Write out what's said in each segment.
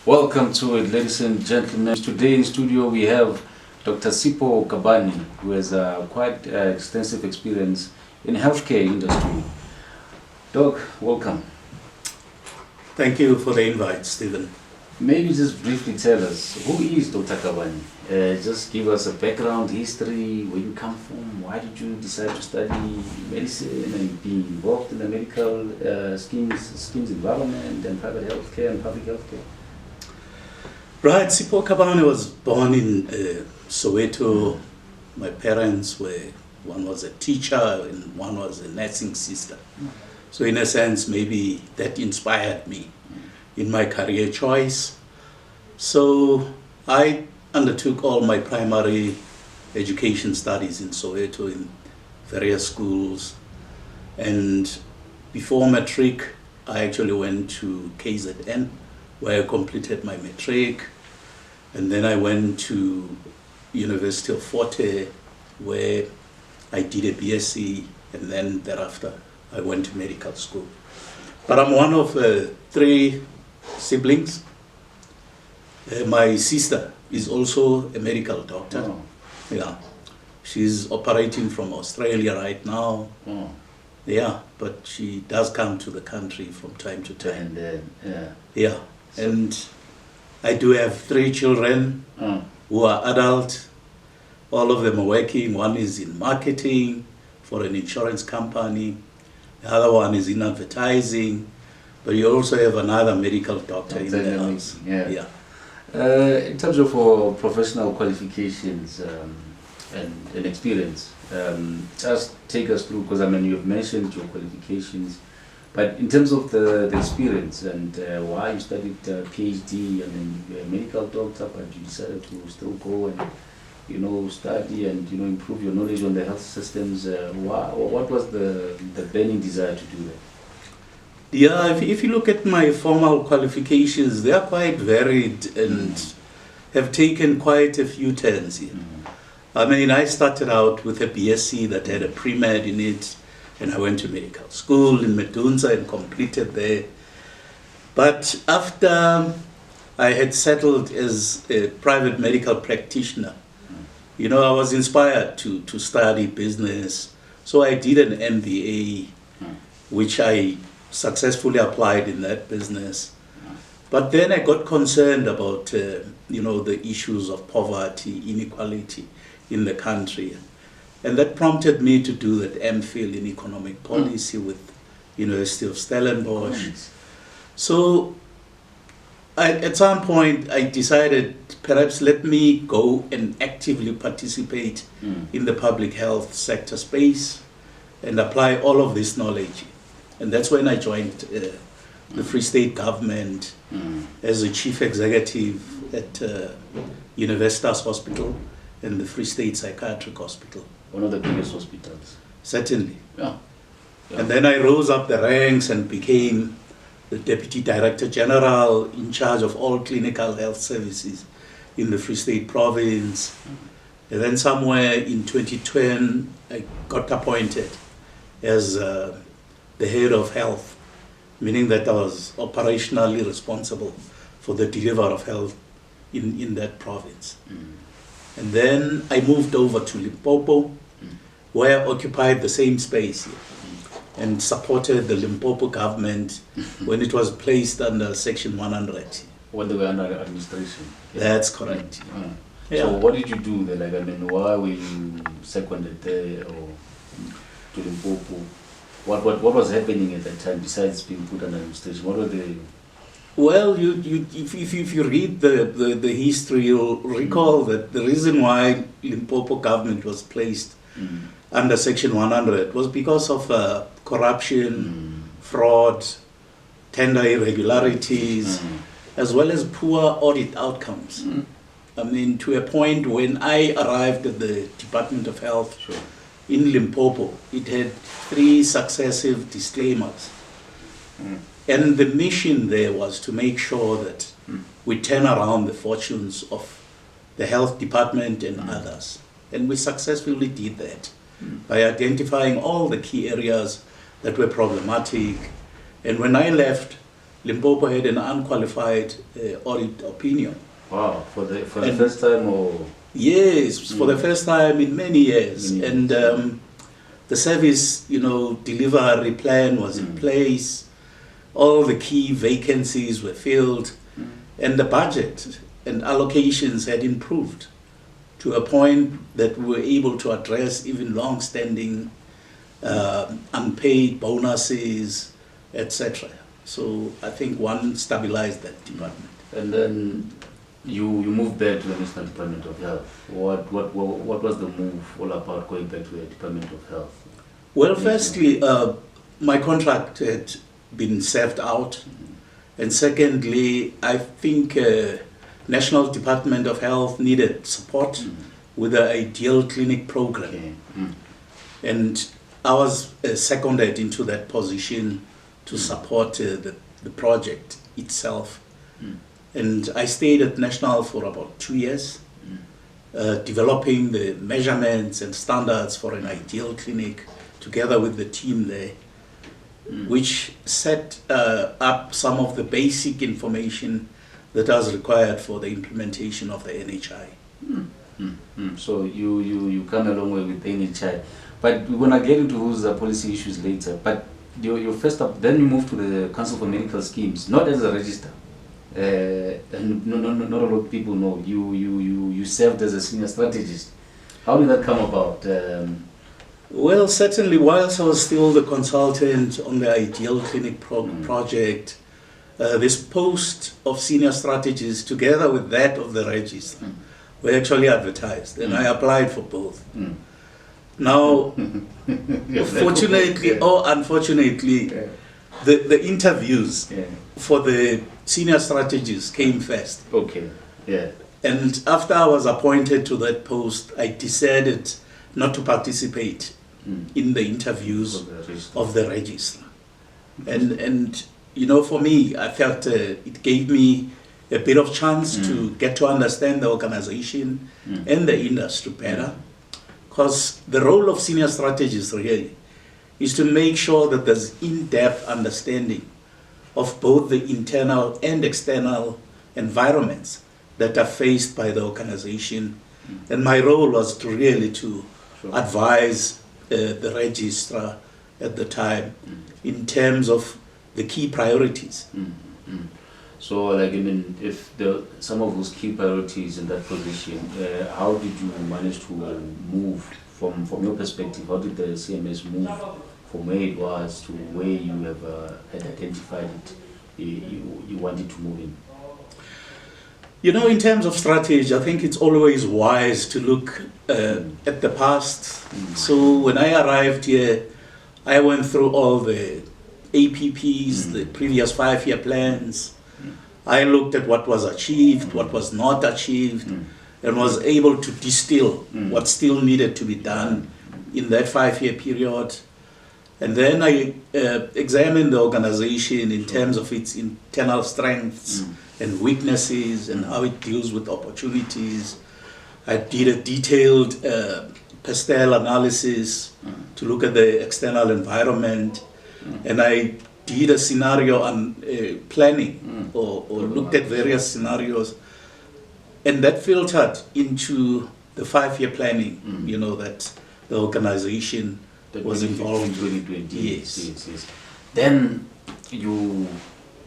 Welcome to it, ladies and gentlemen. Today in studio we have Dr Sipho Kabane, who has quite extensive experience in healthcare industry. Doc, welcome. Thank you for the invite, Stephen. Maybe just briefly tell us, who is Dr Kabane? Just give us a background, history, where you come from, why did you decide to study medicine and be involved in the medical schemes environment and private healthcare and public healthcare? Right, Sipho Kabane was born in Soweto. My parents one was a teacher and one was a nursing sister. So in a sense, maybe that inspired me in my career choice. So I undertook all my primary education studies in Soweto in various schools. And before matric, I actually went to KZN, where I completed my matric. And then I went to University of Fort Hare, where I did a BSc, and then thereafter I went to medical school. But I'm one of three siblings. My sister is also a medical doctor. Oh. Yeah, she's operating from Australia right now. Oh. Yeah, but she does come to the country from time to time. And Yeah, and I do have three children who are adult. All of them are working. One is in marketing for an insurance company. The other one is in advertising. But you also have another medical doctor in the house. Yeah. In terms of professional qualifications and experience, just take us through, because I mean you've mentioned your qualifications, but in terms of the experience and why you studied PhD, I mean you're a medical doctor, but you decided to still go and study and improve your knowledge on the health systems. What was the burning desire to do that? Yeah, if you look at my formal qualifications, they are quite varied and have taken quite a few turns here. I mean, I started out with a BSc that had a pre-med in it, and I went to medical school in Medunsa and completed there. But after I had settled as a private medical practitioner, I was inspired to study business. So I did an MBA, which I successfully applied in that business. But then I got concerned about, the issues of poverty, inequality in the country. And that prompted me to do that MPhil in economic policy with University of Stellenbosch. So at some point I decided perhaps let me go and actively participate in the public health sector space and apply all of this knowledge. And that's when I joined the Free State government as a Chief Executive at Universitas Hospital and the Free State Psychiatric Hospital. One of the biggest hospitals. Certainly. Yeah. And then I rose up the ranks and became the Deputy Director General in charge of all clinical health services in the Free State province. And then somewhere in 2010, I got appointed as the head of health, meaning that I was operationally responsible for the delivery of health in that province. And then I moved over to Limpopo, where I occupied the same space here and supported the Limpopo government when it was placed under Section 100. When they were under administration. That's correct. Yeah. So what did you do there? Why were you seconded there or to Limpopo? What was happening at that time besides being put under administration? What were the... Well, if you read the history, you'll recall that the reason why Limpopo government was placed under Section 100 was because of corruption, fraud, tender irregularities, as well as poor audit outcomes. I mean, to a point when I arrived at the Department of Health in Limpopo, it had 3 successive disclaimers. And the mission there was to make sure that we turn around the fortunes of the health department and others. And we successfully did that by identifying all the key areas that were problematic. And when I left, Limpopo had an unqualified audit opinion. Wow, for the first time, or? Yes, for the first time in many years. And the service, delivery plan was in place. All the key vacancies were filled, and the budget and allocations had improved to a point that we were able to address even long-standing unpaid bonuses, etc. So I think one stabilized that department. And then you moved back to the National Department of Health. What was the move all about, going back to the Department of Health? Well, firstly, my contract had been served out. And secondly, I think National Department of Health needed support with the Ideal Clinic program. Okay. And I was seconded into that position to support the project itself. And I stayed at National for about 2 years, developing the measurements and standards for an ideal clinic together with the team there, which set up some of the basic information that was required for the implementation of the NHI. So you come a long way with the NHI. But we're going to get into those policy issues later. But your first up, then you moved to the Council for Medical Schemes, not as a registrar. And not a lot of people know you served as a senior strategist. How did that come about? Well, certainly, whilst I was still the consultant on the Ideal Clinic project, this post of senior strategist, together with that of the registrar, were actually advertised, and I applied for both. Now, fortunately or unfortunately, the interviews for the senior strategist came first. Okay. Yeah. And after I was appointed to that post, I decided not to participate in the interviews of the registrar. And for me, I felt it gave me a bit of chance to get to understand the organization and the industry better. Because the role of senior strategists really is to make sure that there's in-depth understanding of both the internal and external environments that are faced by the organization. And my role was to really advise the registrar at the time in terms of the key priorities. So, like, if some of those key priorities in that position, how did you manage to move from your perspective? How did the CMS move from where it was to where you have had identified it, you wanted to move in? In terms of strategy, I think it's always wise to look at the past. So when I arrived here, I went through all the APPs, the previous 5-year plans. I looked at what was achieved, what was not achieved, and was able to distill what still needed to be done in that 5-year period. And then I examined the organization in terms of its internal strengths and weaknesses and how it deals with opportunities. I did a detailed personnel analysis to look at the external environment, and I did a scenario on planning or looked at various scenarios, and that filtered into the 5-year planning, that the organization was involved in 2020. Yes. Then the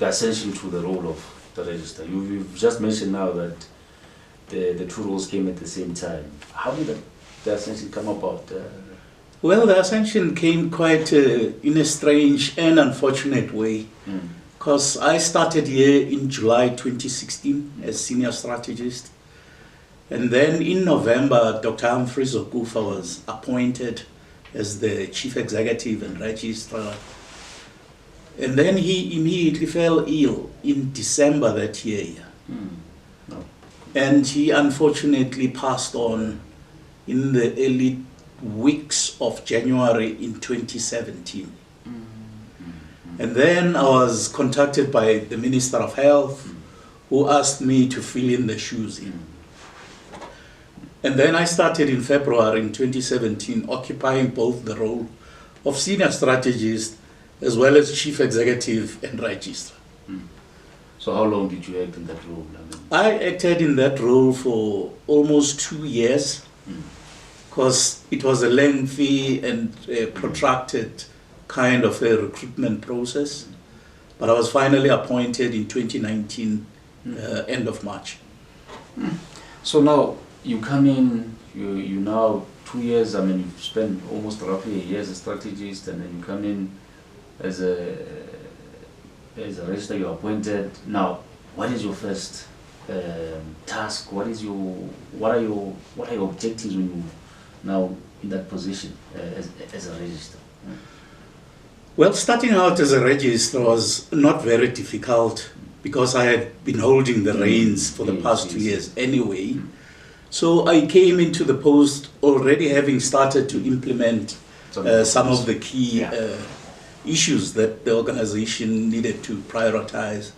ascension to the role of the registrar. You've just mentioned now that the two roles came at the same time. How did the ascension come about? Well, the ascension came quite in a strange and unfortunate way, because I started here in July 2016 as senior strategist, and then in November, Dr. Sipho was appointed as the Chief Executive and Registrar, and then he immediately fell ill in December that year, and he unfortunately passed on in the early weeks of January in 2017. And then I was contacted by the Minister of Health, who asked me to fill in the shoes in. And then I started in February in 2017, occupying both the role of senior strategist as well as chief executive and registrar. So how long did you act in that role? I acted in that role for almost 2 years, because it was a lengthy and protracted kind of a recruitment process. But I was finally appointed in 2019, end of March. So now you come in, you now 2 years, you've spent almost roughly a year as a strategist, and then you come in as a registrar, you're appointed. Now, what is your first task? What are your objectives when you now in that position as a registrar? Well, starting out as a registrar was not very difficult, because I had been holding the reins for the past 2 years anyway. So I came into the post already having started to implement some of the key issues that the organization needed to prioritize.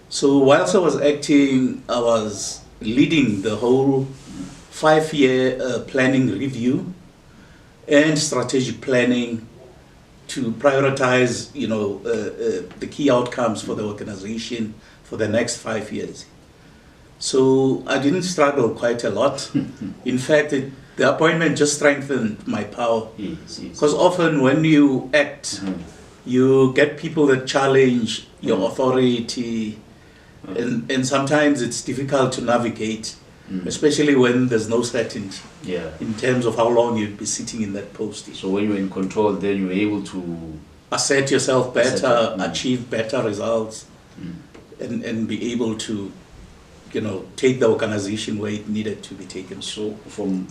So whilst I was acting, I was leading the whole 5-year planning review and strategic planning to prioritize, the key outcomes for the organization for the next 5 years. So I didn't struggle quite a lot. In fact, the appointment just strengthened my power. Because often when you act, you get people that challenge your authority, and sometimes it's difficult to navigate, especially when there's no certainty in terms of how long you'd be sitting in that post. So when you're in control, then you're able to assert yourself better, achieve better results, and be able to take the organization where it needed to be taken. So from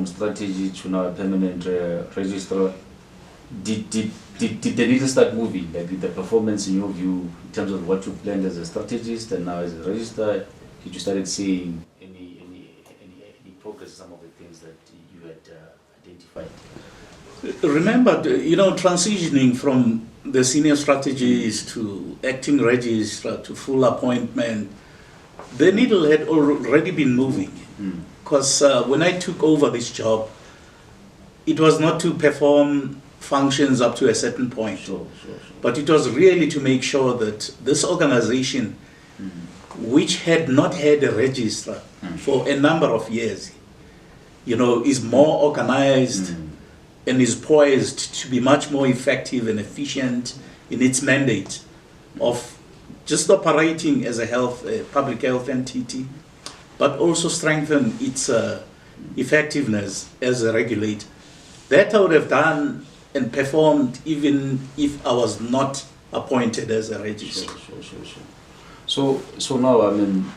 strategy to now a permanent registrar, did the needle start moving? Like, did the performance in your view, in terms of what you planned as a strategist and now as a registrar, did you started seeing any progress, some of the things that you had identified? Remember, transitioning from the senior strategist to acting registrar to full appointment, the needle had already been moving. Because when I took over this job, it was not to perform functions up to a certain point, but it was really to make sure that this organization, which had not had a registrar for a number of years, is more organized and is poised to be much more effective and efficient in its mandate of just operating as a public health entity, but also strengthen its effectiveness as a regulator. That I would have done and performed even if I was not appointed as a registrar. So now,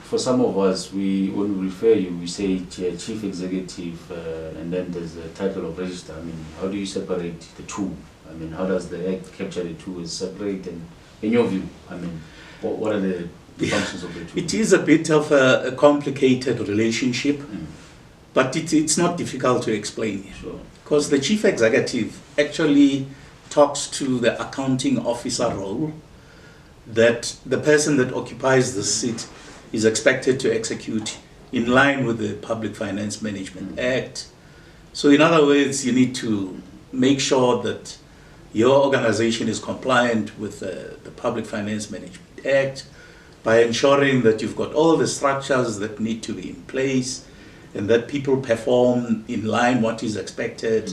for some of us, when we refer you, we say Chief Executive, and then there's the title of registrar. How do you separate the two? How does the Act capture the two as separate? And in your view, what are the functions of the two? It is a bit of a complicated relationship, but it's not difficult to explain. Because the Chief Executive actually talks to the accounting officer role that the person that occupies the seat is expected to execute in line with the Public Finance Management Act. So in other words, you need to make sure that your organization is compliant with the Public Finance Management Act by ensuring that you've got all the structures that need to be in place and that people perform in line what is expected,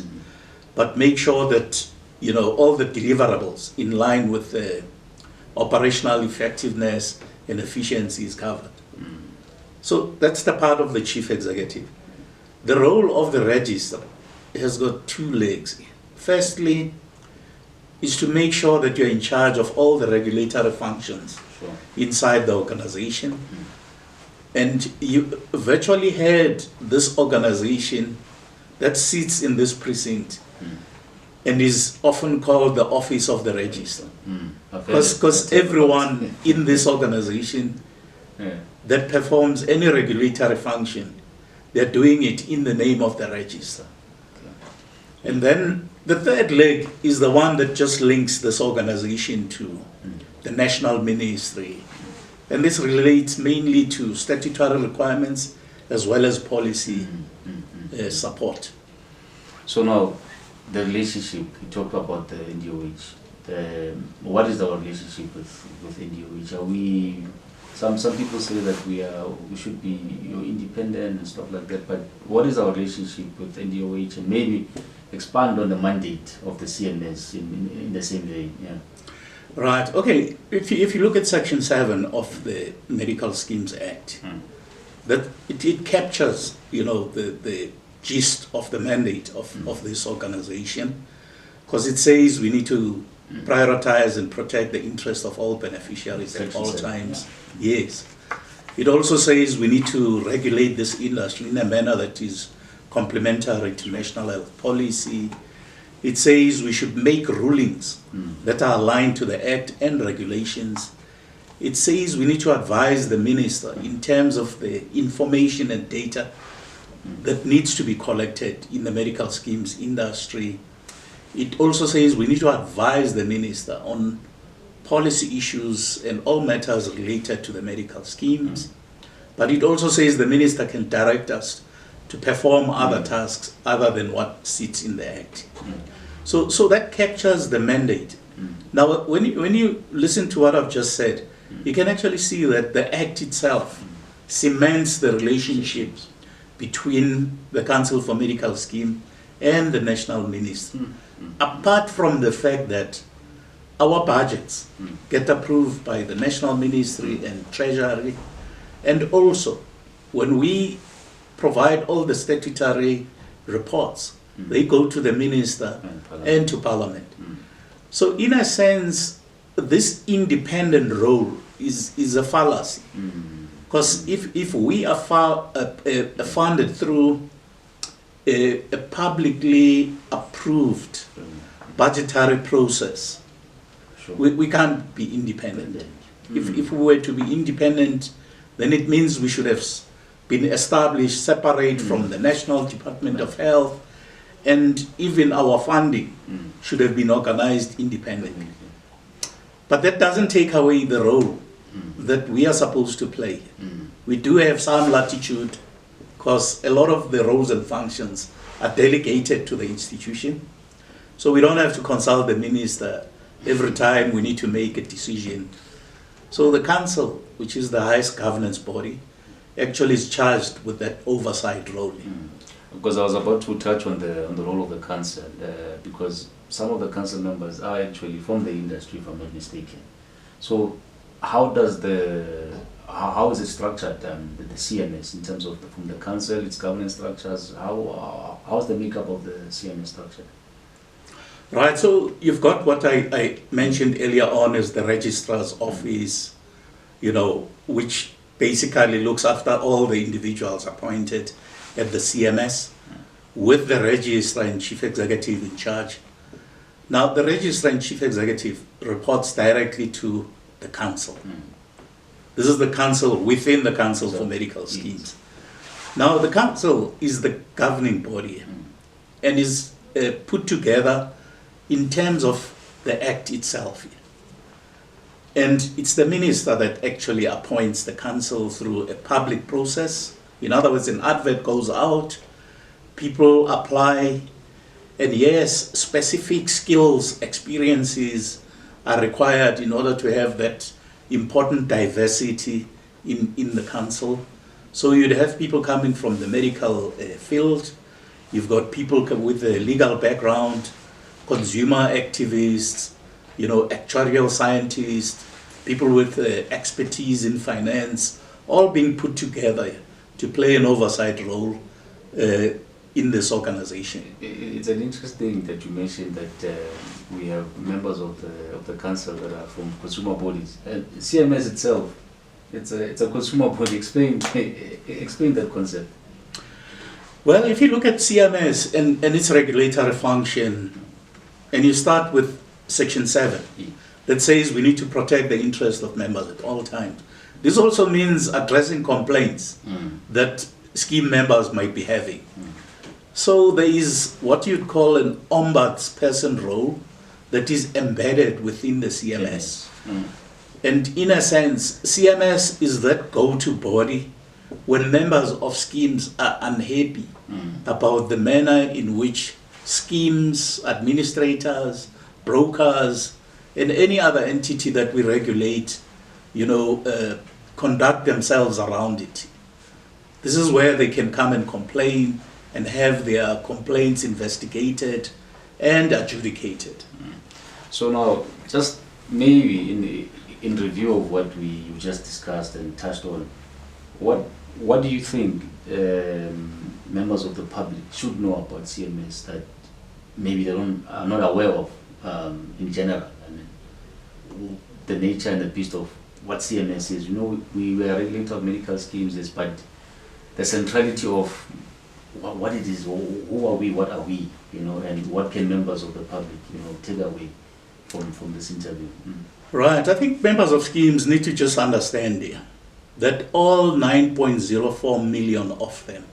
but make sure that all the deliverables in line with the operational effectiveness and efficiency is covered. So that's the part of the Chief Executive. The role of the registrar has got two legs. Firstly, is to make sure that you're in charge of all the regulatory functions inside the organization. And you virtually had this organization that sits in this precinct and is often called the Office of the Registrar. Because everyone in this organization that performs any regulatory function, they're doing it in the name of the registrar. And then the third leg is the one that just links this organization to the national ministry. And this relates mainly to statutory requirements as well as policy support. So now, the relationship, you talked about the NDOH, what is our relationship with NDOH? Are we, some people say that we should be independent and stuff like that, but what is our relationship with NDOH, and maybe expand on the mandate of the CMS in the same way? Yeah. Right. Okay. If you look at Section 7 of the Medical Schemes Act, that it captures, the gist of the mandate of this organization, because it says we need to prioritize and protect the interests of all beneficiaries at all times. Yes. It also says we need to regulate this industry in a manner that is complementary to national health policy. It says we should make rulings that are aligned to the Act and regulations. It says we need to advise the minister in terms of the information and data that needs to be collected in the medical schemes industry. It also says we need to advise the minister on policy issues and all matters related to the medical schemes. But it also says the minister can direct us to perform other tasks other than what sits in the Act. So that captures the mandate. Now, when you listen to what I've just said, you can actually see that the Act itself cements the relationships between the Council for Medical Scheme and the National Ministry. Apart from the fact that our budgets get approved by the National Ministry and Treasury, and also when we provide all the statutory reports, they go to the Minister and to Parliament. So in a sense, this independent role is a fallacy. Because if we are funded through a publicly approved budgetary process, we can't be independent. If we were to be independent, then it means we should have been established separate from the National Department of Health, and even our funding should have been organized independently. But that doesn't take away the role that we are supposed to play. We do have some latitude because a lot of the roles and functions are delegated to the institution. So we don't have to consult the minister every time we need to make a decision. So the council, which is the highest governance body, actually is charged with that oversight role. Because I was about to touch on the role of the council, because some of the council members are actually from the industry, if I'm not mistaken. So how is it structured, the CMS, in terms of from the council, its governance structures? How's the makeup of the CMS structure? Right, so you've got what I mentioned earlier on as the registrar's office, which basically looks after all the individuals appointed at the CMS, with the registrar and chief executive in charge. Now, the registrar and chief executive reports directly to the council. This is the council within the Council for Medical Schemes. Now, the council is the governing body and is put together in terms of the Act itself. And it's the minister that actually appoints the council through a public process. In other words, an advert goes out, people apply, and yes, specific skills, experiences are required in order to have that important diversity in the council. So you'd have people coming from the medical field, you've got people with a legal background, consumer activists, actuarial scientists, people with expertise in finance, all being put together to play an oversight role in this organization. It's an interesting that you mentioned that we have members of the council that are from consumer bodies. CMS itself, it's a consumer body. Explain that concept. Well, if you look at CMS and its regulatory function, and you start with Section 7, that says we need to protect the interests of members at all times. This also means addressing complaints that scheme members might be having. So there is what you'd call an ombudsperson role that is embedded within the CMS. And in a sense, CMS is that go-to body when members of schemes are unhappy about the manner in which schemes, administrators, brokers, and any other entity that we regulate, conduct themselves around it. This is where they can come and complain and have their complaints investigated and adjudicated. So now, just maybe in review of what you just discussed and touched on, what do you think members of the public should know about CMS that maybe they are not aware of in general? I mean, the nature and the beast of what CMS is. We were regulating our medical schemes, yes, but the centrality of what it is, who are we, what are we, and what can members of the public, take away from this interview. Right. I think members of schemes need to just understand here that all 9.04 million of them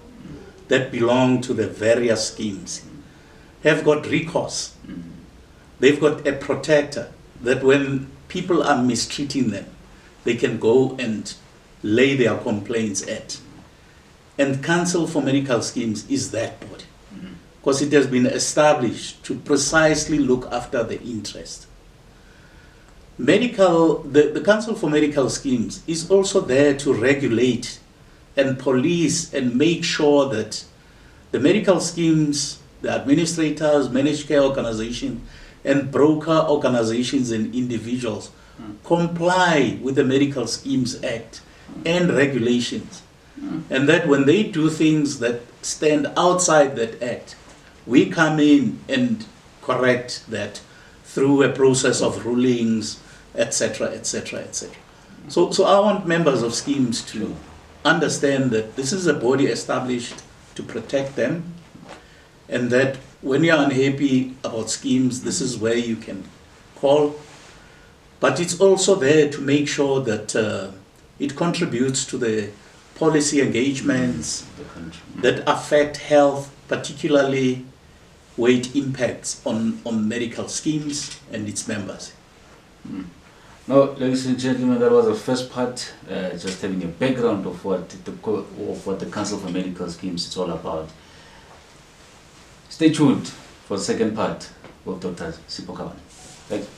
that belong to the various schemes have got recourse. They've got a protector that when people are mistreating them, they can go and lay their complaints at. And Council for Medical Schemes is that body, because it has been established to precisely look after the interest. The Council for Medical Schemes is also there to regulate and police and make sure that the medical schemes, the administrators, managed care organizations, and broker organizations and individuals comply with the Medical Schemes Act and regulations. And that when they do things that stand outside that act, we come in and correct that through a process of rulings, etc., etc., etc. So I want members of schemes to understand that this is a body established to protect them, and that when you're unhappy about schemes, this is where you can call. But it's also there to make sure that it contributes to the policy engagements that affect health, particularly where it impacts on medical schemes and its members. Now, ladies and gentlemen, that was the first part, just having a background of what the Council for Medical Schemes is all about. Stay tuned for the second part with Dr. Sipho Kabane. Thank you.